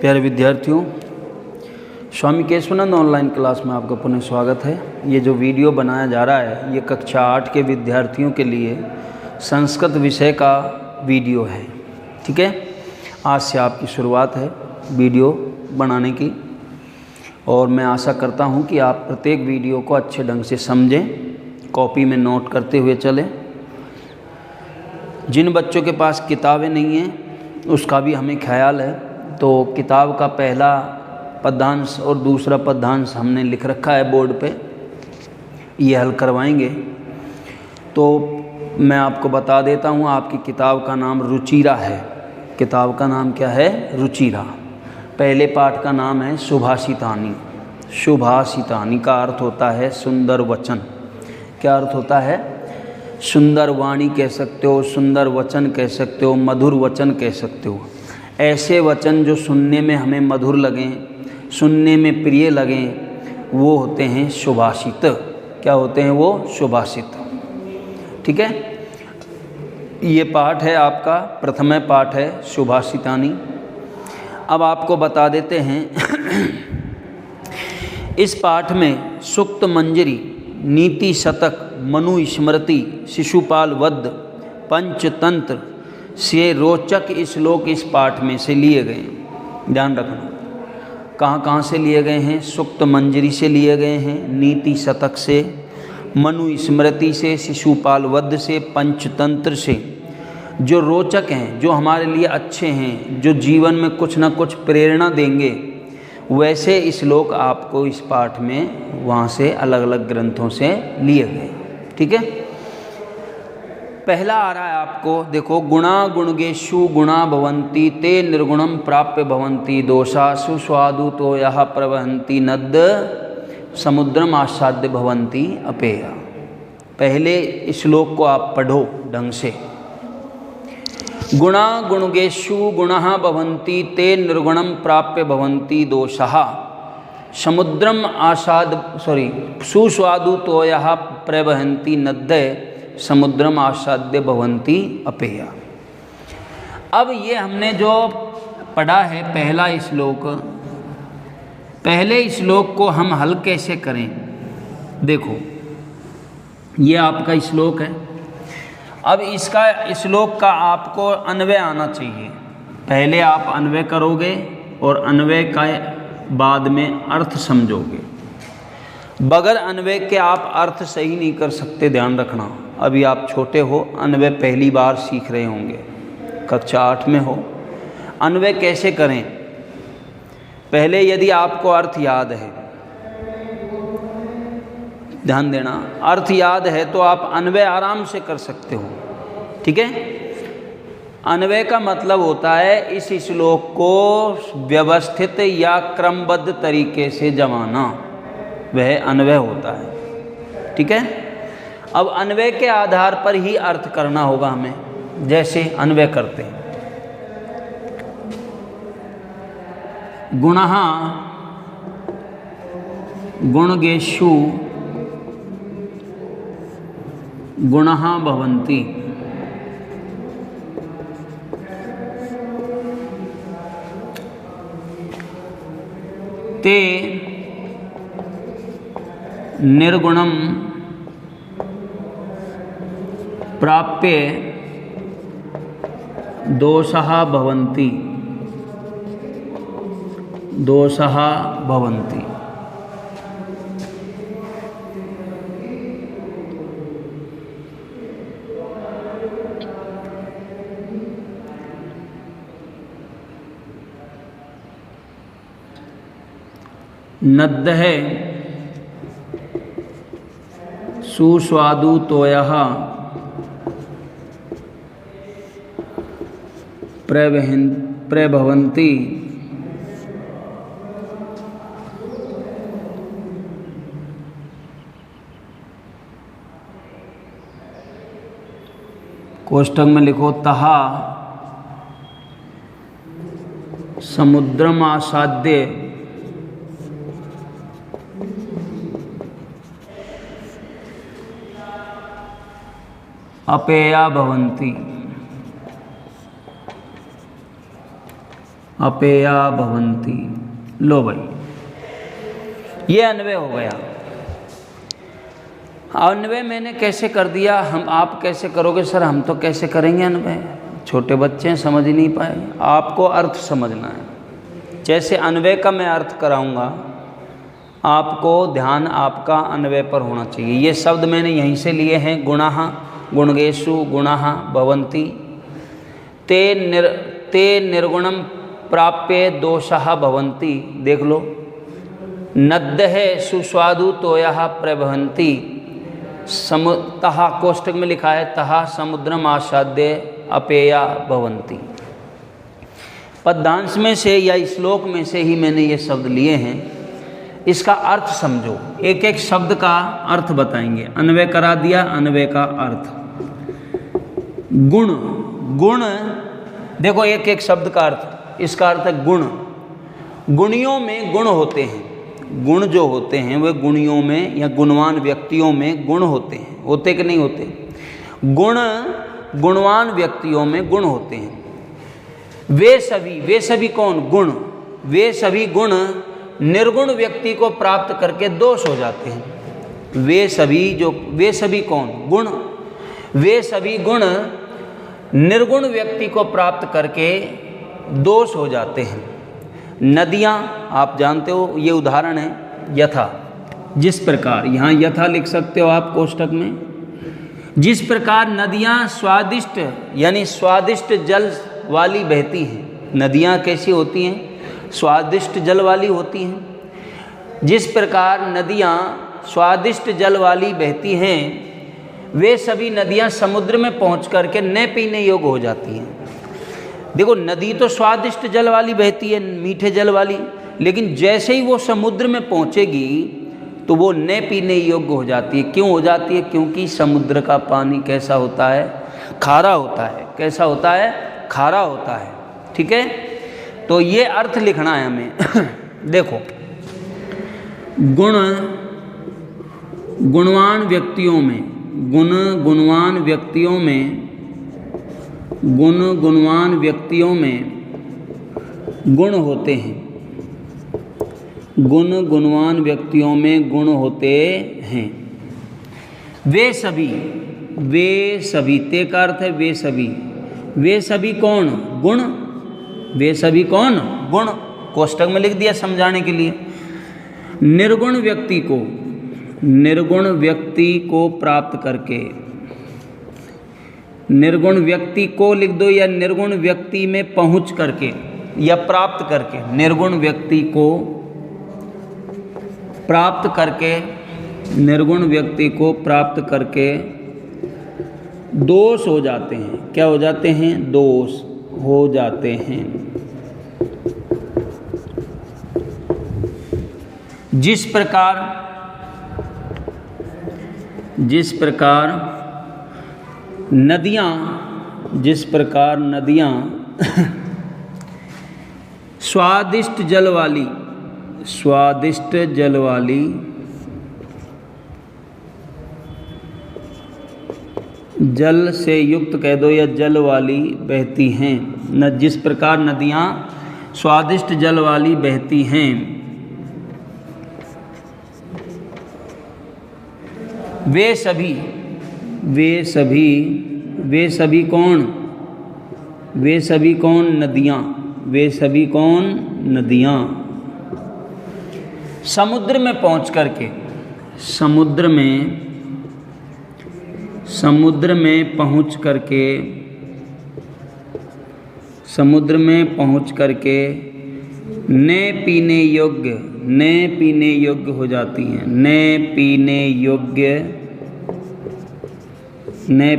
प्यारे विद्यार्थियों, स्वामी Keshavananda online class में आपका पुनः स्वागत है। ये जो वीडियो बनाया जा रहा है ये कक्षा 8 के विद्यार्थियों के लिए संस्कृत विषय का वीडियो है। ठीक है, आज से आपकी शुरुआत है वीडियो बनाने की और मैं आशा करता हूँ कि आप प्रत्येक वीडियो को अच्छे ढंग से समझें, कॉपी में नोट करते हुए चलें। जिन बच्चों के पास किताबें नहीं हैं उसका भी हमें ख्याल है, तो किताब का पहला पद्यांश और दूसरा पद्यांश हमने लिख रखा है बोर्ड पे, ये हल करवाएंगे। तो मैं आपको बता देता हूँ, आपकी किताब का नाम रुचिरा है। किताब का नाम क्या है? रुचिरा। पहले पाठ का नाम है सुभाषितानी। सुभाषितानी का अर्थ होता है सुंदर वचन। क्या अर्थ होता है? सुंदर वाणी कह सकते हो, सुंदर वचन कह सकते हो, मधुर वचन कह सकते हो। ऐसे वचन जो सुनने में हमें मधुर लगें, सुनने में प्रिय लगें, वो होते हैं सुभाषित। क्या होते हैं वो? सुभाषित। ठीक है, ये पाठ है आपका, प्रथम पाठ है सुभाषितानी। अब आपको बता देते हैं इस पाठ में सूक्त मंजरी, नीति शतक, मनु स्मृति, शिशुपाल वध, पंचतंत्र से रोचक श्लोक इस पाठ में से लिए गए। ध्यान रखना, कहाँ कहाँ से लिए गए हैं? सूक्त मंजरी से लिए गए हैं, नीति शतक से, मनु स्मृति से, शिशुपाल वध से, पंचतंत्र से। जो रोचक हैं, जो हमारे लिए अच्छे हैं, जो जीवन में कुछ ना कुछ प्रेरणा देंगे, वैसे श्लोक आपको इस पाठ में वहाँ से अलग अलग ग्रंथों से लिए गए। ठीक है, पहला आ रहा है आपको, देखो, गुणा गुणगेषु गुणा भवन्ति ते निर्गुणम प्राप्य भवन्ति दोषा सुस्वादु तो यह प्रवहन्ति नद समुद्रम आसाद्य भवन्ति अपेय। पहले श्लोक को आप पढ़ो ढंग से। गुणा गुणगेषु गुणः भवन्ति ते निर्गुणम प्राप्य भवन्ति दोषः समुद्रम सुस्वादु तो यह प्रवहन्ति नद्य समुद्रम आसाद्य भवन्ति अपेय। अब ये हमने जो पढ़ा है पहला श्लोक, पहले श्लोक को हम हल कैसे करें? देखो, ये आपका श्लोक है। अब इसका श्लोक का आपको अन्वय आना चाहिए। पहले आप अन्वय करोगे और अन्वय का बाद में अर्थ समझोगे। बगैर अन्वय के आप अर्थ सही नहीं कर सकते, ध्यान रखना। अभी आप छोटे हो, अन्वय पहली बार सीख रहे होंगे, कक्षा 8 में हो। अन्वय कैसे करें? पहले यदि आपको अर्थ याद है, ध्यान देना, अर्थ याद है तो आप अन्वय आराम से कर सकते हो। ठीक है, अन्वय का मतलब होता है इस श्लोक को व्यवस्थित या क्रमबद्ध तरीके से जमाना, वह अन्वय होता है। ठीक है, अब अन्वय के आधार पर ही अर्थ करना होगा हमें। जैसे अन्वय करते हैं, गुणः गुणगेषु गुणः भवन्ति ते निर्गुणम प्राप्य दोषः भवन्ति दोषः भवन्ति। नद्यः सुस्वादु तोयः प्रभवन्ति कोष्ठक में लिखो तहा समुद्रम आसाद्य अपेया भवन्ति अपेया भवन्ति। लो भाई, ये अन्वय हो गया। अन्वय मैंने कैसे कर दिया, हम आप कैसे करोगे सर? हम तो कैसे करेंगे अन्वय, छोटे बच्चे हैं, समझ ही नहीं पाए। आपको अर्थ समझना है। जैसे अन्वय का मैं अर्थ कराऊंगा, आपको ध्यान आपका अन्वय पर होना चाहिए। ये शब्द मैंने यहीं से लिए हैं। गुणाः, गुणगेषु गुणाः भवन्ति, ते निर्गुणम प्राप्य दोषाः भवन्ति। देख लो, नद्यः सुस्वादु तोयः प्रवहन्ति, तहा कोष्टक में लिखा है तहा समुद्रम आसाद्य अपेया भवन्ति। पद्यांश में से या श्लोक में से ही मैंने ये शब्द लिए हैं। इसका अर्थ समझो, एक एक शब्द का अर्थ बताएंगे। अन्वय करा दिया, अन्वय का अर्थ। गुण, गुण देखो एक एक शब्द का अर्थ। इसका अर्थ है गुण। गुणियों में गुण होते हैं। गुण जो होते हैं वे गुणियों में या गुणवान व्यक्तियों में गुण होते हैं। होते कि नहीं होते? गुण गुणवान व्यक्तियों में गुण होते हैं। वे सभी कौन? गुण। वे सभी गुण निर्गुण व्यक्ति को प्राप्त करके दोष हो जाते हैं। वे सभी कौन? गुण। वे सभी गुण निर्गुण व्यक्ति को प्राप्त करके दोष हो जाते हैं। नदियाँ आप जानते हो, ये उदाहरण है यथा। जिस प्रकार, यहाँ यथा लिख सकते हो आप कोष्टक में। जिस प्रकार नदियाँ स्वादिष्ट यानी स्वादिष्ट जल वाली बहती हैं। नदियाँ कैसी होती हैं? स्वादिष्ट जल वाली होती हैं। जिस प्रकार नदियाँ स्वादिष्ट जल वाली बहती हैं, वे सभी नदियाँ समुद्र में पहुँच करके न पीने योग्य हो जाती हैं। देखो, नदी तो स्वादिष्ट जल वाली बहती है, मीठे जल वाली, लेकिन जैसे ही वो समुद्र में पहुँचेगी तो वो न पीने योग्य हो जाती है। क्यों हो जाती है? क्योंकि समुद्र का पानी कैसा होता है? खारा होता है। कैसा होता है? खारा होता है। ठीक है, तो ये अर्थ लिखना है हमें। देखो, गुण गुणवान व्यक्तियों में, गुणवान व्यक्तियों में, गुणवान व्यक्तियों में गुण होते हैं। गुणवान व्यक्तियों में गुण होते हैं। वे सभी ते का अर्थ है वे सभी कौन? गुण। वे सभी कौन? गुण। कोष्टक में लिख दिया समझाने के लिए। निर्गुण व्यक्ति को प्राप्त करके, निर्गुण व्यक्ति को लिख दो या निर्गुण व्यक्ति में पहुंच करके या प्राप्त करके। निर्गुण व्यक्ति को प्राप्त करके, निर्गुण व्यक्ति को प्राप्त करके दोष हो जाते हैं। क्या हो जाते हैं? दोष हो जाते हैं। जिस प्रकार नदियाँ स्वादिष्ट जल वाली जल से युक्त कह दो या जल वाली बहती हैं। जिस प्रकार नदियाँ स्वादिष्ट जल वाली बहती हैं, वे सभी कौन? वे सभी कौन? नदियाँ। वे सभी कौन? नदियाँ। समुद्र में पहुँच करके, समुद्र में पहुँच करके न पीने योग्य हो जाती हैं। न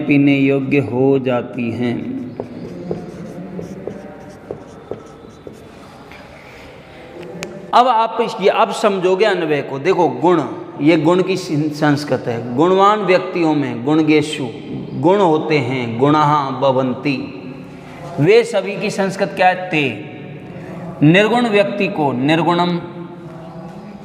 पीने योग्य हो जाती हैं। अब आप अब समझोगे अन्वय को। देखो, गुण, ये गुण की संस्कृत है। गुणवान व्यक्तियों में, गुणगेषु गुण होते हैं। गुणाः भवन्ति। वे सभी की संस्कृत क्या है? ते। निर्गुण व्यक्ति को निर्गुणम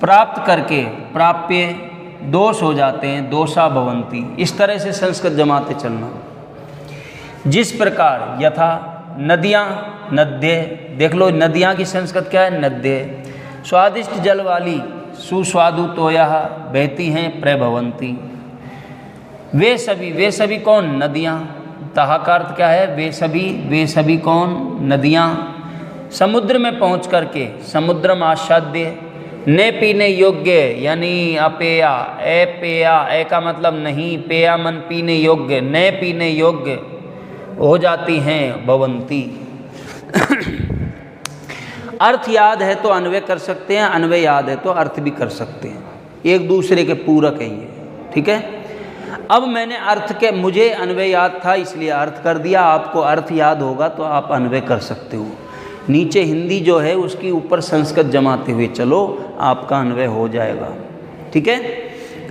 प्राप्त करके प्राप्य दोष हो जाते हैं। दोषा भवन्ति। इस तरह से संस्कृत जमाते चलना। जिस प्रकार यथा नदियाँ, नद्य, देख लो नदियाँ की संस्कृत क्या है, नद्य। स्वादिष्ट जल वाली, सुस्वादु तोयः, बहती हैं प्रभवंती। वे सभी कौन, नदियाँ। तहा का अर्थ क्या है, वे सभी कौन, नदियाँ। समुद्र में पहुँच करके, समुद्रम आस्वाद्य, न पीने योग्य यानी अपेया, अपेया, ए का मतलब नहीं, पेया मन पीने योग्य, न पीने योग्य हो जाती हैं भवंती। अर्थ याद है तो अन्वय कर सकते हैं, अन्वय याद है तो अर्थ भी कर सकते हैं, एक दूसरे के पूरक है ये, ठीक है। अब मैंने मुझे अन्वय याद था इसलिए अर्थ कर दिया, आपको अर्थ याद होगा तो आप अन्वय कर सकते हो। नीचे हिंदी जो है उसकी ऊपर संस्कृत जमाते हुए चलो, आपका अन्वय हो जाएगा, ठीक है।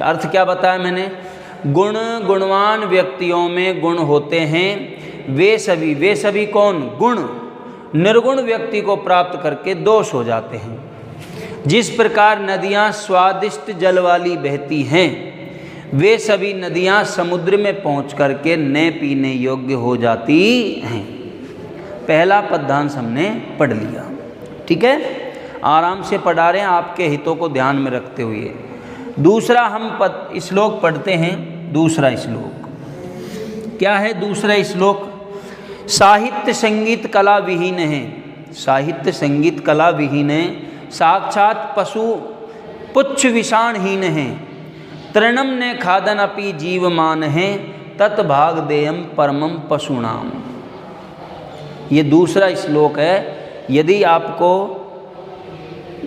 अर्थ क्या बताया मैंने, गुणवान व्यक्तियों में गुण होते हैं, वे सभी कौन, गुण निर्गुण व्यक्ति को प्राप्त करके दोष हो जाते हैं। जिस प्रकार नदियाँ स्वादिष्ट जल वाली बहती हैं, वे सभी नदियाँ समुद्र में पहुँच करके न पीने योग्य हो जाती हैं। पहला पद्यांश हमने पढ़ लिया, ठीक है, आराम से पढ़ा रहे हैं आपके हितों को ध्यान में रखते हुए। दूसरा हम श्लोक पढ़ते हैं। दूसरा श्लोक क्या है, दूसरा श्लोक, साहित्य संगीत कला विहीन है, साहित्य संगीत कला विहीन है, साक्षात पशु पुच्छ विषाणहीन है, तृणम ने खादन अपि जीवमान है, तत्भाग देयम परमम पशुनाम। ये दूसरा श्लोक है। यदि आपको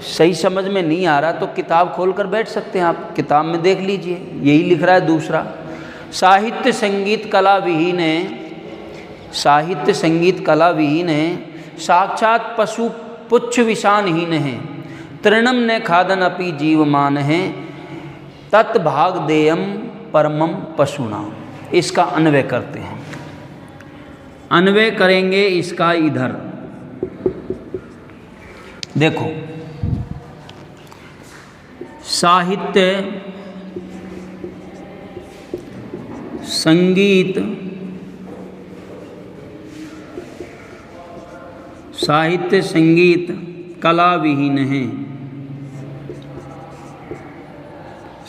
सही समझ में नहीं आ रहा तो किताब खोलकर बैठ सकते हैं आप, किताब में देख लीजिए, यही लिख रहा है दूसरा। साहित्य संगीत कला विहीन है, साहित्य संगीत कला विहीन है, साक्षात पशु पुच्छ विषाणहीन है, तृणम ने खादन अपि जीवमान है, तत्भाग देयम परमम पशुनाम। इसका अन्वय करते हैं, अन्वय करेंगे इसका इधर देखो। साहित्य संगीत, साहित्य संगीत कला विहीन है,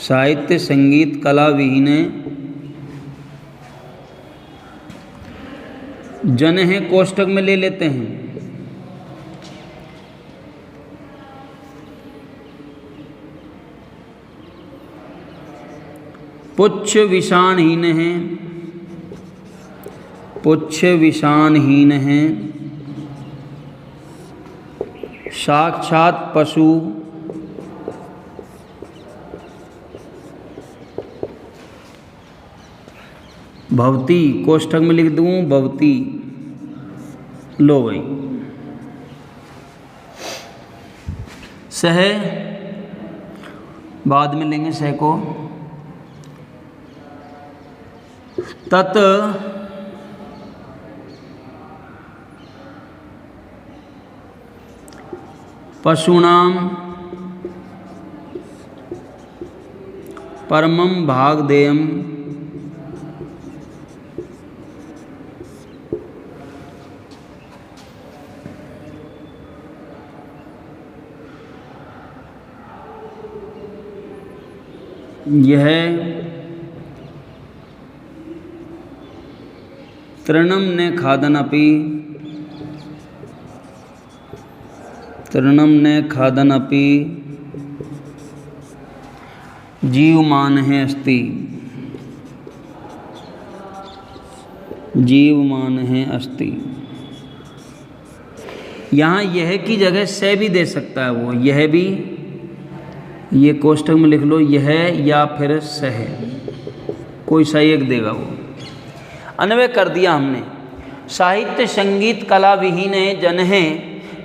साहित्य संगीत कला विहीन है, जन है कोष्ठक में ले लेते हैं, पुच्छ विषाणहीन है, पुच्छ विषाणहीन है, साक्षात पशु भवती, कोष्ठक में लिख दूँ भवती, लो भाई, सह बाद में लेंगे सह को, तत् पशूनाम परमम भागदेयम यह तृणम ने खादनपि, तृणम ने खादनपि जीवमान है अस्ति, जीवमान है अस्ति। यहाँ यह की जगह से भी दे सकता है वो, यह भी, ये कोष्ठक में लिख लो यह या फिर सह, कोई सा एक देगा वो। अन्वय कर दिया हमने। साहित्य संगीत कला विहीन है, जन है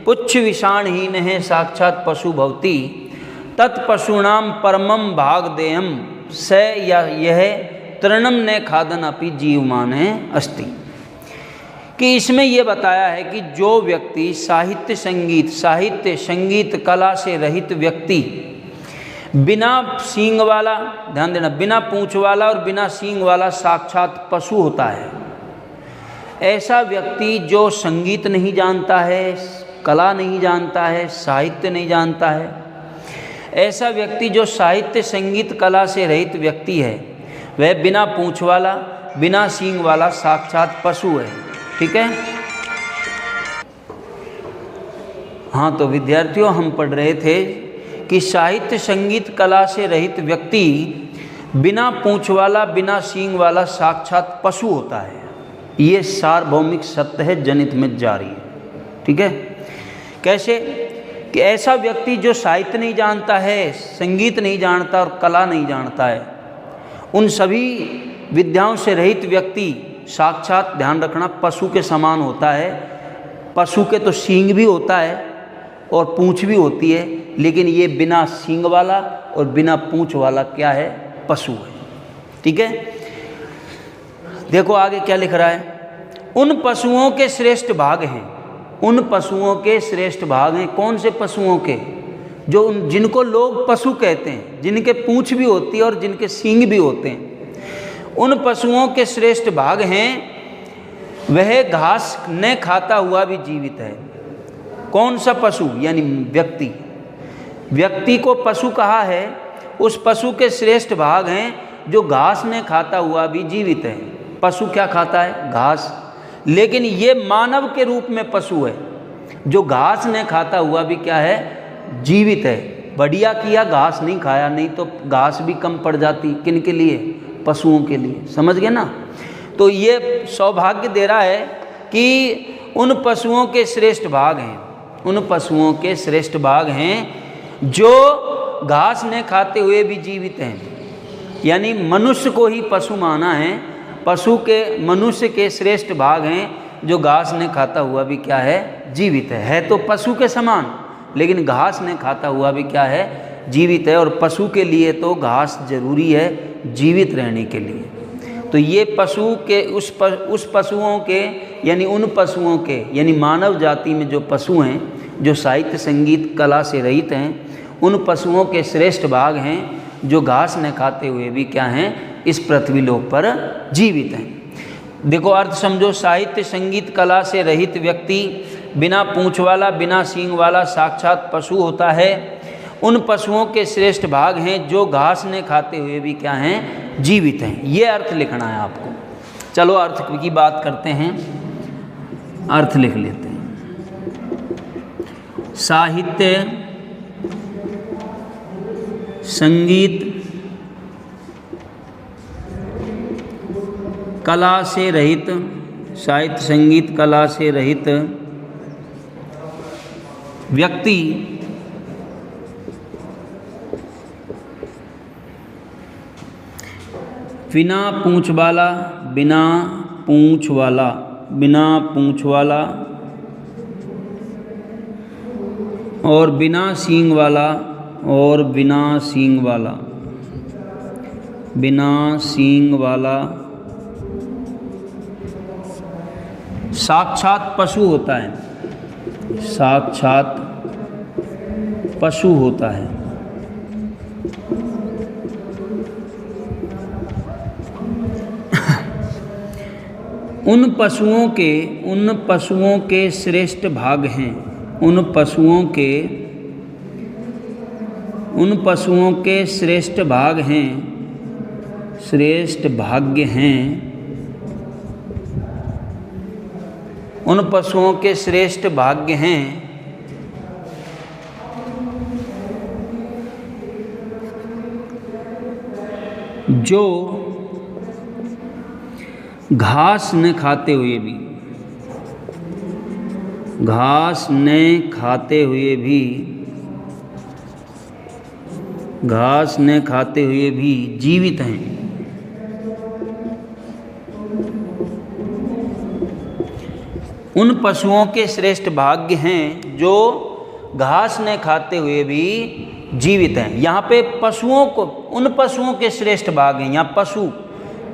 पुच्छ विषाणहीन है, साक्षात पशु भवती, तत्पशूनाम परमम भागदेयम स या यह तृणम ने खादन अपि जीवमान है अस्ति। कि इसमें यह बताया है कि जो व्यक्ति साहित्य संगीत कला से रहित व्यक्ति, बिना सींग वाला, ध्यान देना, बिना पूंछ वाला और बिना सींग वाला साक्षात पशु होता है। ऐसा व्यक्ति जो संगीत नहीं जानता है, कला नहीं जानता है, साहित्य नहीं जानता है, ऐसा व्यक्ति जो साहित्य संगीत कला से रहित व्यक्ति है, वह बिना पूँछ वाला, बिना सींग वाला साक्षात पशु है। ठीक है। हाँ, तो विद्यार्थियों, हम पढ़ रहे थे कि साहित्य संगीत कला से रहित व्यक्ति बिना पूँछ वाला, बिना सींग वाला साक्षात पशु होता है। ये सार्वभौमिक सत्य है, जनित में जारी है। ठीक है। कैसे कि ऐसा व्यक्ति जो साहित्य नहीं जानता है, संगीत नहीं जानता और कला नहीं जानता है, उन सभी विद्याओं से रहित व्यक्ति साक्षात, ध्यान रखना, पशु के समान होता है। पशु के तो सींग भी होता है और पूँछ भी होती है, लेकिन ये बिना सींग वाला और बिना पूँछ वाला क्या है? पशु है। ठीक है। देखो आगे क्या लिख रहा है। उन पशुओं के श्रेष्ठ भाग हैं, उन पशुओं के श्रेष्ठ भाग हैं। कौन से पशुओं के? जो जिनको लोग पशु कहते हैं, जिनके पूँछ भी होती है और जिनके सींग भी होते हैं, उन पशुओं के श्रेष्ठ भाग हैं। वह घास न खाता हुआ भी जीवित है। कौन सा पशु? यानी व्यक्ति। व्यक्ति को पशु कहा है। उस पशु के श्रेष्ठ भाग हैं जो घास न खाता हुआ भी जीवित है। पशु क्या खाता है? घास। लेकिन ये मानव के रूप में पशु है जो घास न खाता हुआ भी क्या है? जीवित है। बढ़िया किया, घास नहीं खाया, नहीं तो घास भी कम पड़ जाती। किन के लिए? पशुओं के लिए। समझ गए ना? तो ये सौभाग्य दे रहा है कि उन पशुओं के श्रेष्ठ भाग हैं, उन पशुओं के श्रेष्ठ भाग हैं जो घास न खाते हुए भी जीवित हैं। यानी मनुष्य को ही पशु माना है। पशु के, मनुष्य के श्रेष्ठ भाग हैं जो घास न खाता हुआ भी क्या है? जीवित है तो पशु के समान, लेकिन घास न खाता हुआ भी क्या है? जीवित है। और पशु के लिए तो घास जरूरी है जीवित रहने के लिए। तो ये पशु के उस पशुओं के, यानी उन पशुओं के, यानी मानव जाति में जो पशु हैं, जो साहित्य संगीत कला से रहित हैं, उन पशुओं के श्रेष्ठ भाग हैं जो घास न खाते हुए भी क्या हैं? इस पृथ्वी लोक पर जीवित हैं। देखो अर्थ समझो। साहित्य संगीत कला से रहित व्यक्ति बिना पूँछ वाला, बिना सींग वाला साक्षात पशु होता है। उन पशुओं के श्रेष्ठ भाग हैं जो घास न खाते हुए भी क्या हैं? जीवित हैं। ये अर्थ लिखना है आपको। चलो अर्थ की बात करते हैं, अर्थ लिख लेते हैं। साहित्य संगीत कला से रहित, साहित्य संगीत कला से रहित व्यक्ति बिना पूँछ वाला, बिना पूँछ वाला, बिना पूँछ वाला और बिना सींग वाला, और बिना सींग वाला, बिना सींग वाला साक्षात पशु होता है। साक्षात पशु होता है। उन पशुओं के श्रेष्ठ भाग हैं, उन पशुओं के श्रेष्ठ भाग हैं, श्रेष्ठ भाग्य हैं। उन पशुओं के श्रेष्ठ भाग्य हैं जो घास न खाते हुए भी, घास न खाते हुए भी, घास न खाते हुए भी जीवित हैं। उन पशुओं के श्रेष्ठ भाग्य हैं जो घास न खाते हुए भी जीवित हैं। यहाँ पे पशुओं को, उन पशुओं के श्रेष्ठ भाग हैं। यहाँ पशु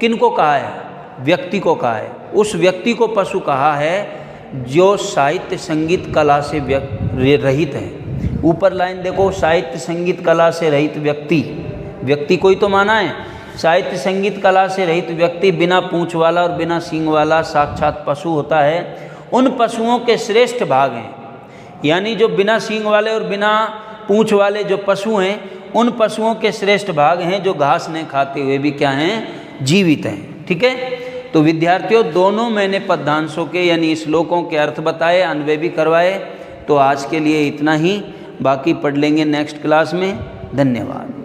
किनको कहा है? व्यक्ति को कहा है। उस व्यक्ति को पशु कहा है जो साहित्य संगीत कला से रहित है। ऊपर लाइन देखो, साहित्य संगीत कला से रहित व्यक्ति, व्यक्ति को ही तो माना है। साहित्य संगीत कला से रहित व्यक्ति बिना पूंछ वाला और बिना सींग वाला साक्षात पशु होता है। उन पशुओं के श्रेष्ठ भाग हैं, यानी जो बिना सींग वाले और बिना पूंछ वाले जो पशु हैं, उन पशुओं के श्रेष्ठ भाग हैं जो घास नहीं खाते हुए भी क्या हैं, जीवित हैं। ठीक है, तो विद्यार्थियों दोनों मैंने पद्यांशों के यानी श्लोकों के अर्थ बताए, अन्वय भी करवाए। तो आज के लिए इतना ही, बाकी पढ़ लेंगे नेक्स्ट क्लास में। धन्यवाद।